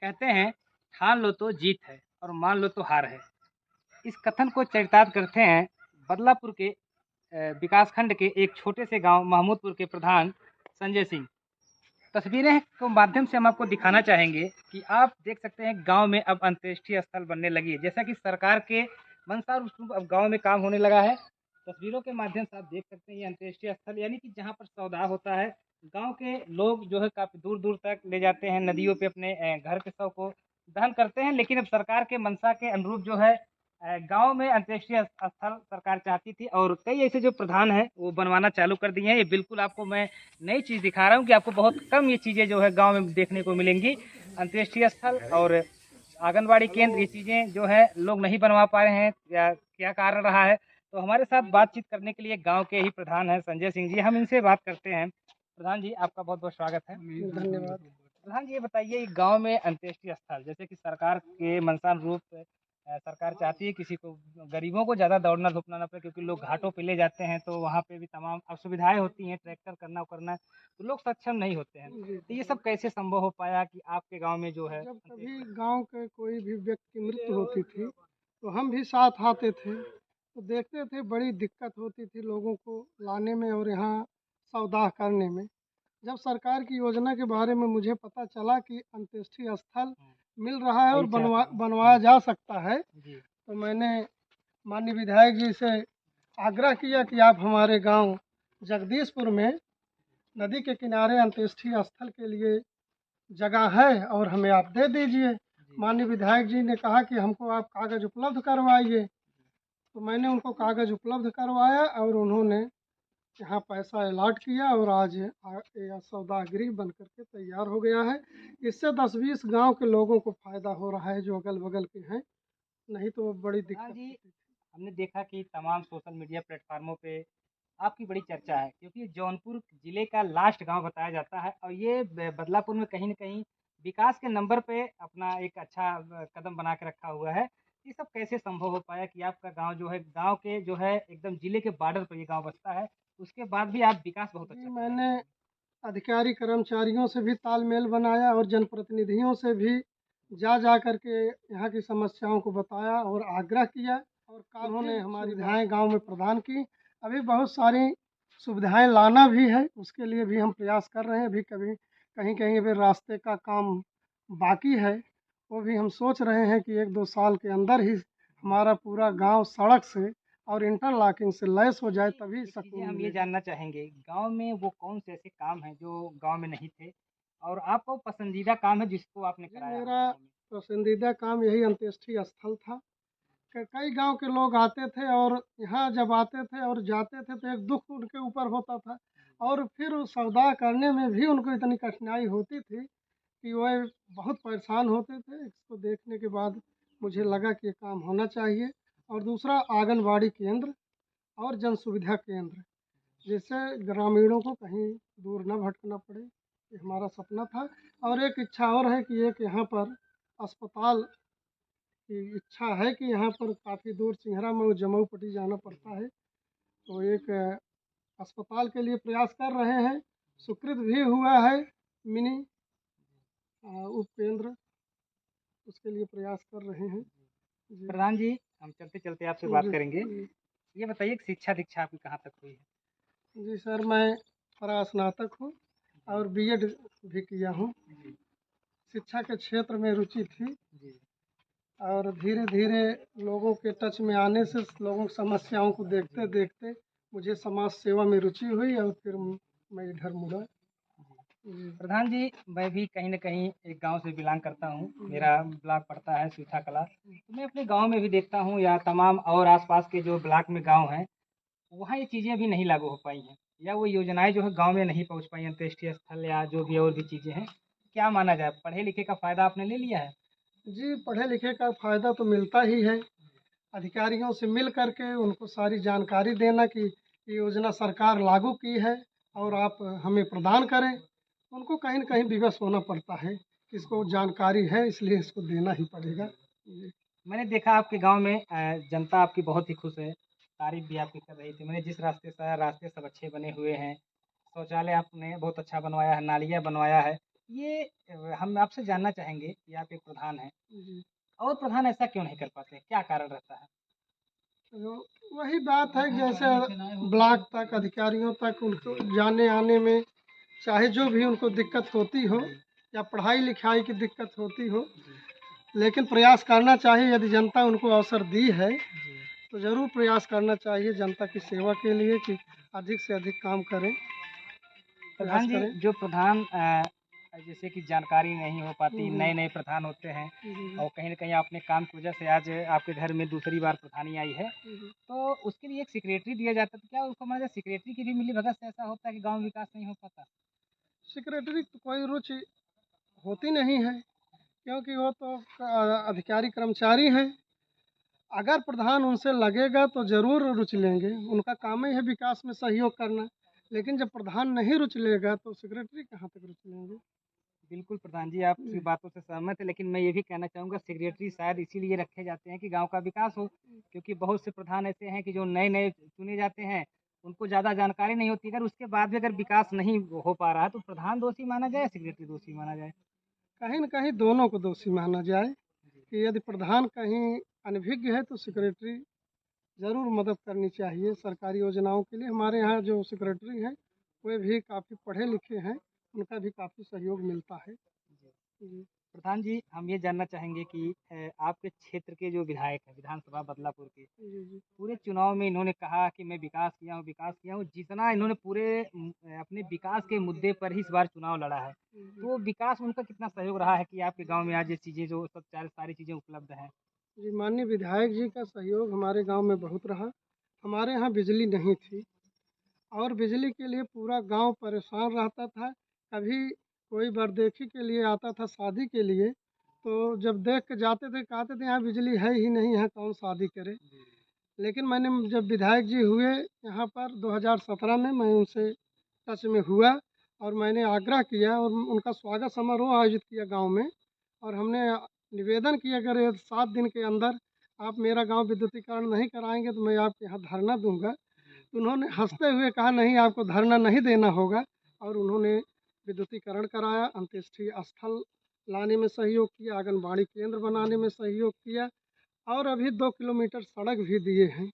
कहते हैं, ठान लो तो जीत है और मान लो तो हार है। इस कथन को चरितार्थ करते हैं बदलापुर के विकासखंड के एक छोटे से गांव महमूदपुर के प्रधान संजय सिंह। तस्वीरें के माध्यम से हम आपको दिखाना चाहेंगे कि आप देख सकते हैं गांव में अब अंत्येष्टि स्थल बनने लगी है। जैसा कि सरकार के मंशानुरूप अब गांव में काम होने लगा है। तस्वीरों के माध्यम से आप देख सकते हैं ये अंत्येष्टि स्थल यानी कि जहां पर शवदाह होता है। गांव के लोग जो है काफ़ी दूर-दूर तक ले जाते हैं, नदियों पे अपने घर के शव को दहन करते हैं। लेकिन अब सरकार के मंशा के अनुरूप जो है गाँव में अंत्येष्टि स्थल सरकार चाहती थी और कई ऐसे जो प्रधान हैं वो बनवाना चालू कर दिए हैं। ये बिल्कुल आपको मैं नई चीज़ दिखा रहा हूँ कि आपको बहुत कम ये चीज़ें जो है गाँव में देखने को मिलेंगी। अंत्येष्टि स्थल और आंगनबाड़ी केंद्र ये चीज़ें जो है लोग नहीं बनवा पा रहे हैं या क्या कारण रहा है? तो हमारे साथ बातचीत करने के लिए गाँव के ही प्रधान हैं संजय सिंह जी, हम इनसे बात करते हैं। प्रधान जी आपका बहुत-बहुत स्वागत है। धन्यवाद। प्रधान जी ये बताइए गाँव में अंत्येष्टि स्थल जैसे कि सरकार के मंशानुरूप सरकार चाहती है किसी को गरीबों को ज़्यादा दौड़ना धूपना ना पड़े क्योंकि लोग घाटों पे ले जाते हैं तो वहाँ पे भी तमाम असुविधाएँ होती हैं, ट्रैक्टर करना तो लोग सक्षम नहीं होते हैं। जी, तो ये सब कैसे संभव हो पाया कि आपके गाँव में जो है जब कभी अंत्येष्टि गांव के कोई भी व्यक्ति की मृत्यु होती थी, तो हम भी साथ आते थे। तो देखते थे बड़ी दिक्कत होती थी लोगों को लाने में और यहाँ सौदाह करने में। जब सरकार की योजना के बारे में मुझे पता चला कि अंत्येष्टि स्थल हुँ, मिल रहा है और सही चाहते हैं। बनवाया जा सकता है, जी, तो मैंने माननीय विधायक जी से आग्रह किया कि आप हमारे गांव जगदीशपुर में नदी के किनारे अंत्येष्टि स्थल के लिए जगह है और हमें आप दे दीजिए। जी, माननीय विधायक जी ने कहा कि हमको आप कागज़ उपलब्ध करवाइए। तो मैंने उनको कागज़ उपलब्ध करवाया और उन्होंने यहाँ पैसा अलॉट किया और आज यह सौदागृह बन कर के तैयार हो गया है। इससे 10-20 गांव के लोगों को फ़ायदा हो रहा है जो अगल-बगल के हैं, नहीं तो बड़ी प्रधान दिक्कत जी होती थी। हमने देखा कि तमाम सोशल मीडिया प्लेटफ़ार्मों पे आपकी बड़ी चर्चा है क्योंकि जौनपुर ज़िले का लास्ट गाँव बताया जाता है और ये बदलापुर में कहीं न कहीं विकास के नंबर पे अपना एक अच्छा कदम बना के रखा हुआ है। ये सब कैसे संभव हो पाया कि आपका गाँव जो है गाँव के जो है एकदम ज़िले के बॉर्डर पे ये गाँव बसता है, उसके बाद भी आप विकास बहुत जी, अच्छा कर रहे हैं मैंने गाँव में? अधिकारी कर्मचारियों से भी तालमेल बनाया और जनप्रतिनिधियों से भी जा कर के यहाँ की समस्याओं को बताया और आग्रह किया और उन्होंने हमारी सुविधाएं गांव में प्रदान की। अभी बहुत सारी सुविधाएं लाना भी है, उसके लिए भी हम प्रयास कर रहे हैं। अभी कभी कहीं-कहीं अभी रास्ते का काम बाकी है, वो भी हम सोच रहे हैं कि 1-2 साल के अंदर ही हमारा पूरा गाँव सड़क से और इंटरलॉकिंग से लैस हो जाए जी, तभी एक चीज़ें सुकून हम ये मिलेगा। जानना चाहेंगे, गाँव में वो कौन से ऐसे काम हैं जो गाँव में नहीं थे? और आपका वो पसंदीदा काम है जिसको आपने जी, कराया हो मेरा गाँव में? पसंदीदा काम यही अंत्येष्टि स्थल था। कई गांव के लोग आते थे और यहाँ जब आते थे और जाते थे तो एक दुख उनके ऊपर होता था और फिर उस सौदा करने में भी उनको इतनी कठिनाई होती थी कि वह बहुत परेशान होते थे। इसको देखने के बाद मुझे लगा कि ये काम होना चाहिए और दूसरा आंगनबाड़ी केंद्र और जन सुविधा केंद्र, जिससे ग्रामीणों को कहीं दूर न भटकना पड़े, ये हमारा सपना था। और एक इच्छा और है कि एक यहाँ पर अस्पताल की इच्छा है कि यहाँ पर काफ़ी दूर सिंघरा में जम्मू पट्टी जाना पड़ता है, तो एक अस्पताल के लिए प्रयास कर रहे हैं। स्वीकृत भी हुआ है मिनी उपकेंद्र, उसके लिए प्रयास कर रहे हैं। जी, प्रधान जी, हम चलते-चलते आपसे बात जी, करेंगे। जी। ये बताइए कि शिक्षा-दीक्षा आपकी कहाँ तक हुई है? जी सर, मैं परास्नातक हूँ जी, और बीएड भी किया हूँ। जी, शिक्षा के क्षेत्र में रुचि थी जी, और धीरे-धीरे लोगों के टच में आने से लोगों की समस्याओं को जी, देखते-देखते मुझे समाज सेवा में रुचि हुई और फिर मैं इधर मुड़ा। जी। जी, प्रधान जी, मैं भी कहीं न कहीं एक गाँव से बिलॉन्ग करता हूँ। जी, मेरा ब्लॉक पड़ता है सूखा कला। तो मैं अपने गाँव में भी देखता हूँ या तमाम और आस-पास के जो ब्लॉक में गाँव हैं, वहाँ ये चीज़ें अभी नहीं लागू हो पाई हैं या वो योजनाएँ जो है गाँव में नहीं पहुँच पाई हैं, अंत्येष्टि स्थल या जो भी और भी चीज़ें हैं। क्या माना जाए, पढ़े-लिखे का फ़ायदा आपने ले लिया है? जी, पढ़े-लिखे का फ़ायदा तो मिलता ही है। अधिकारियों से मिल कर के उनको सारी जानकारी देना कि ये योजना सरकार लागू की है और आप हमें प्रदान करें। उनको कहीं न कहीं विवश होना पड़ता है कि इसको जानकारी है इसलिए इसको देना ही पड़ेगा। जी। मैंने देखा आपके गाँव में जनता आपकी बहुत ही खुश है, तारीफ़ भी आपकी कर रही थी। मैंने जिस रास्ते से आया, रास्ते सब अच्छे बने हुए हैं। शौचालय आपने बहुत अच्छा बनवाया है, नालियाँ बनवाया है। ये हम आपसे जानना चाहेंगे कि आप एक प्रधान हैं जी। और प्रधान ऐसा क्यों नहीं कर पाते? क्या कारण रहता है? तो वही बात है कि जैसे ब्लॉक तक अधिकारियों तक उनको जाने आने में चाहे जो भी उनको दिक्कत होती हो या पढ़ाई लिखाई की दिक्कत होती हो, जी, लेकिन प्रयास करना चाहिए। यदि जनता उनको अवसर दी है जी। तो ज़रूर प्रयास करना चाहिए जनता की सेवा के लिए कि अधिक से अधिक काम करें, प्रयास प्रधान जी, करें। जो प्रधान जैसे कि जानकारी नहीं हो पाती, जी, नए-नए प्रधान होते हैं जी, और कहीं न कहीं अपने काम की वजह से आज आपके घर में दूसरी बार प्रधानी आई है, जी। तो उसके लिए एक सेक्रेटरी दिया जाता है, तो क्या उसको हमारे सेक्रेटरी की भी मिलीभगत से ऐसा होता है कि गाँव विकास नहीं हो पाता? सेक्रेटरी की कोई रुचि होती नहीं है, क्योंकि वो तो अधिकारी कर्मचारी हैं। अगर प्रधान उनसे लगेगा तो ज़रूर रुचि लेंगे, उनका काम ही है विकास में सहयोग करना। लेकिन जब प्रधान नहीं रुचि लेगा तो सेक्रेटरी कहाँ तक रुचि लेंगे। बिल्कुल प्रधान जी, आपकी बातों से सहमत है, लेकिन मैं ये भी कहना चाहूँगा सेक्रेटरी शायद इसीलिए रखे जाते हैं कि गाँव का विकास हो, क्योंकि बहुत से प्रधान ऐसे हैं कि जो नए-नए चुने जाते हैं, उनको ज़्यादा जानकारी नहीं होती। अगर उसके बाद भी अगर विकास नहीं हो पा रहा है, तो प्रधान दोषी माना जाए या सेक्रेटरी दोषी माना जाए? कहीं न कहीं दोनों को दोषी माना जाए जी, कि यदि प्रधान कहीं अनभिज्ञ है तो सेक्रेटरी ज़रूर मदद करनी चाहिए सरकारी योजनाओं के लिए। हमारे यहाँ जो सेक्रेटरी हैं, वे भी काफ़ी पढ़े लिखे हैं, उनका भी काफ़ी सहयोग मिलता है। जी। जी, प्रधान जी, हम ये जानना चाहेंगे कि आपके क्षेत्र के जो विधायक हैं, विधानसभा बदलापुर के, जी, जी। पूरे चुनाव में इन्होंने कहा कि मैं विकास किया हूँ, जितना इन्होंने पूरे अपने विकास के मुद्दे पर ही इस बार चुनाव लड़ा है। जी, तो विकास में उनका कितना सहयोग रहा है कि आपके गाँव में आज ये चीज़ें जो सब सारी चीज़ें उपलब्ध हैं? जी, माननीय विधायक जी का सहयोग हमारे गाँव में बहुत रहा। हमारे यहाँ बिजली नहीं थी और बिजली के लिए पूरा गांव परेशान रहता था। कभी कोई बरदेखी के लिए आता था शादी के लिए, तो जब देख के जाते थे कहते थे यहाँ बिजली है ही नहीं, यहाँ कौन शादी करे। जी, लेकिन मैंने जब विधायक जी हुए यहाँ पर 2017 में, मैं उनसे टच में हुआ और मैंने आग्रह किया और उनका स्वागत समारोह आयोजित किया गांव में। और हमने निवेदन किया अगर ये 7 दिन के अंदर आप मेरा गांव विद्युतीकरण नहीं कराएंगे तो मैं आपके यहाँ धरना दूंगा। जी, तो उन्होंने हंसते हुए कहा नहीं आपको धरना नहीं देना होगा। और उन्होंने विद्युतीकरण कराया, अंत्येष्टि स्थल लाने में सहयोग किया, आंगनबाड़ी केंद्र बनाने में सहयोग किया और अभी 2 किलोमीटर सड़क भी दिए हैं।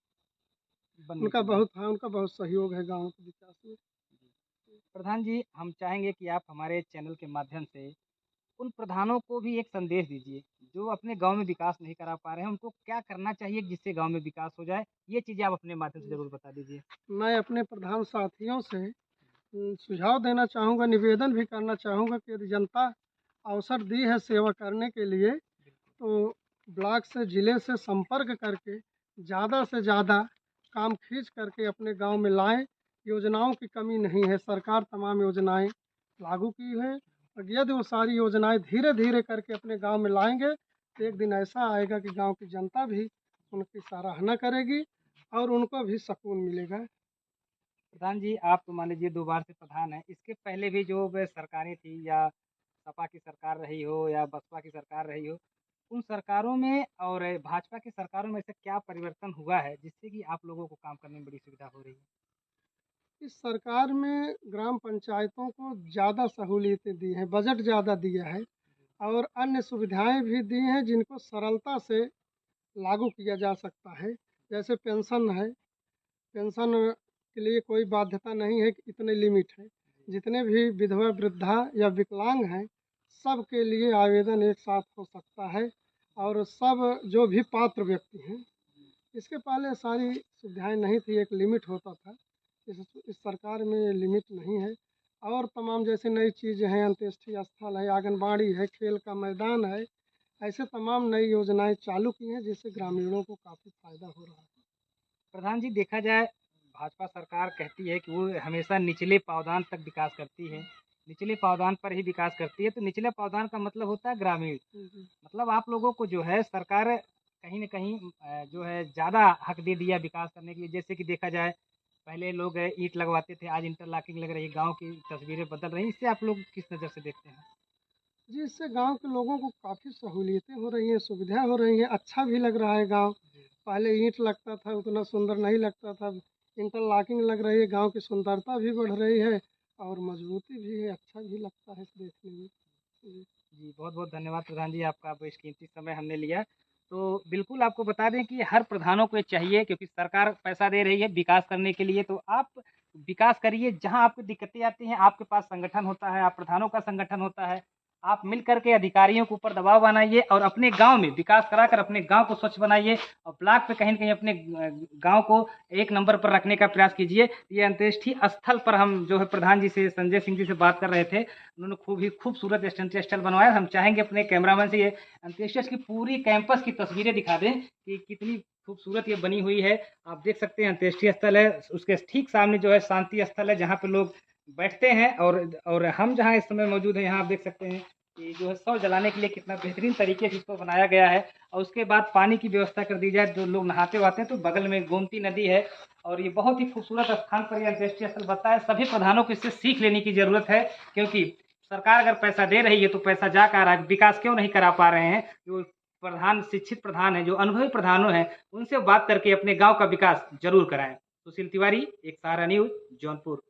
बनने के लिए। उनका बहुत सहयोग है गाँव के विकास में। जी। प्रधान जी, हम चाहेंगे कि आप हमारे चैनल के माध्यम से उन प्रधानों को भी एक संदेश दीजिए, जो अपने गाँव में विकास नहीं करा पा रहे हैं, उनको क्या करना चाहिए जिससे गाँव में विकास हो जाए? ये चीज़ें आप अपने माध्यम से ज़रूर बता दीजिए। मैं अपने प्रधान साथियों से सुझाव देना चाहूँगा, निवेदन भी करना चाहूँगा कि यदि जनता अवसर दी है सेवा करने के लिए बिल्कुल। तो ब्लॉक से ज़िले से संपर्क करके ज़्यादा से ज़्यादा काम खींच करके अपने गांव में लाएं। योजनाओं की कमी नहीं है, सरकार तमाम योजनाएं लागू की है और यदि वो सारी योजनाएं धीरे धीरे करके अपने गांव में लाएंगे तो एक दिन ऐसा आएगा कि गांव की जनता भी उनकी सराहना करेगी और उनको भी सुकून मिलेगा। प्रधान जी, आप तो मान लीजिए 2 बार से प्रधान हैं। इसके पहले भी जो ब सरकारें थी या सपा की सरकार रही हो या बसपा की सरकार रही हो, उन सरकारों में और भाजपा की सरकारों में ऐसा क्या परिवर्तन हुआ है, जिससे कि आप लोगों को काम करने में बड़ी सुविधा हो रही है? इस सरकार में ग्राम पंचायतों को ज़्यादा सहूलियतें दी हैं, बजट ज़्यादा दिया है और अन्य सुविधाएं भी दी हैं जिनको सरलता से लागू किया जा सकता है। जैसे पेंशन है, पेंशन के लिए कोई बाध्यता नहीं है कि इतने लिमिट है। जितने भी विधवा वृद्धा या विकलांग हैं सबके लिए आवेदन एक साथ हो सकता है और सब जो भी पात्र व्यक्ति हैं। इसके पहले सारी सुविधाएं नहीं थी, एक लिमिट होता था। इस सरकार में ये लिमिट नहीं है और तमाम जैसे नई चीज़ें हैं, अंत्येष्टि स्थल है, आंगनबाड़ी है, खेल का मैदान है, ऐसे तमाम नई योजनाएं चालू की हैं जिससे ग्रामीणों को काफ़ी फायदा हो रहा है। प्रधान जी, देखा जाए भाजपा सरकार कहती है कि वो हमेशा निचले पावदान तक विकास करती है, निचले पावदान पर ही विकास करती है, तो निचले पावदान का मतलब होता है ग्रामीण। जी, मतलब आप लोगों को जो है सरकार कहीं न कहीं जो है ज़्यादा हक दे दिया विकास करने के लिए। जैसे कि देखा जाए पहले लोग ईंट लगवाते थे, आज इंटरलॉकिंग लग रही है, गाँव की तस्वीरें बदल रही हैं। इससे आप लोग किस नज़र से देखते हैं? जी, इससे गांव के लोगों को काफ़ी सहूलियतें हो रही हैं, सुविधा हो रही हैं, अच्छा भी लग रहा है गांव। जी। पहले ईंट लगता था, उतना सुंदर नहीं लगता था। इंटरलॉकिंग लग रही है, गांव की सुंदरता भी बढ़ रही है और मजबूती भी है, अच्छा भी लगता है देखने में। जी, बहुत-बहुत धन्यवाद प्रधान जी, आपका बेशकीमती समय हमने लिया। तो बिल्कुल आपको बता दें कि हर प्रधानों को ये चाहिए, क्योंकि सरकार पैसा दे रही है विकास करने के लिए, तो आप विकास करिए। जहाँ आपको दिक्कतें आती हैं, आपके पास संगठन होता है, आप प्रधानों का संगठन होता है, आप मिल कर के अधिकारियों के ऊपर दबाव बनाइए और अपने गाँव में विकास कराकर अपने गाँव को स्वच्छ बनाइए और ब्लॉक पे कहीं न कहीं अपने गाँव को एक नंबर पर रखने का प्रयास कीजिए। ये अंत्येष्टि स्थल पर हम जो है प्रधान जी से, संजय सिंह जी से बात कर रहे थे। उन्होंने खूबसूरत अंत्येष्टि स्थल बनवाया। हम चाहेंगे अपने कैमरामैन से ये अंत्येष्टि स्थल की पूरी कैंपस की तस्वीरें दिखा दें कि कितनी खूबसूरत ये बनी हुई है। आप देख सकते हैं अंत्येष्टि स्थल है, उसके ठीक सामने जो है शांति स्थल है, जहाँ पे लोग बैठते हैं। और हम जहाँ इस समय मौजूद हैं, यहाँ आप देख सकते हैं कि जो है शव जलाने के लिए कितना बेहतरीन तरीके से इसको बनाया गया है। और उसके बाद पानी की व्यवस्था कर दी जाए, जो लोग नहाते वहाते हैं, तो बगल में गोमती नदी है और ये बहुत ही खूबसूरत स्थान पर ये अंत्येष्टि स्थल बनता है। सभी प्रधानों को इससे सीख लेने की ज़रूरत है, क्योंकि सरकार अगर पैसा दे रही है तो पैसा जा कहाँ रहा है, विकास क्यों नहीं करा पा रहे हैं। जो प्रधान शिक्षित प्रधान हैं, जो अनुभवी प्रधानों हैं, उनसे बात करके अपने गाँव का विकास ज़रूर कराएँ। सुशील तिवारी, एक सहारा न्यूज़, जौनपुर।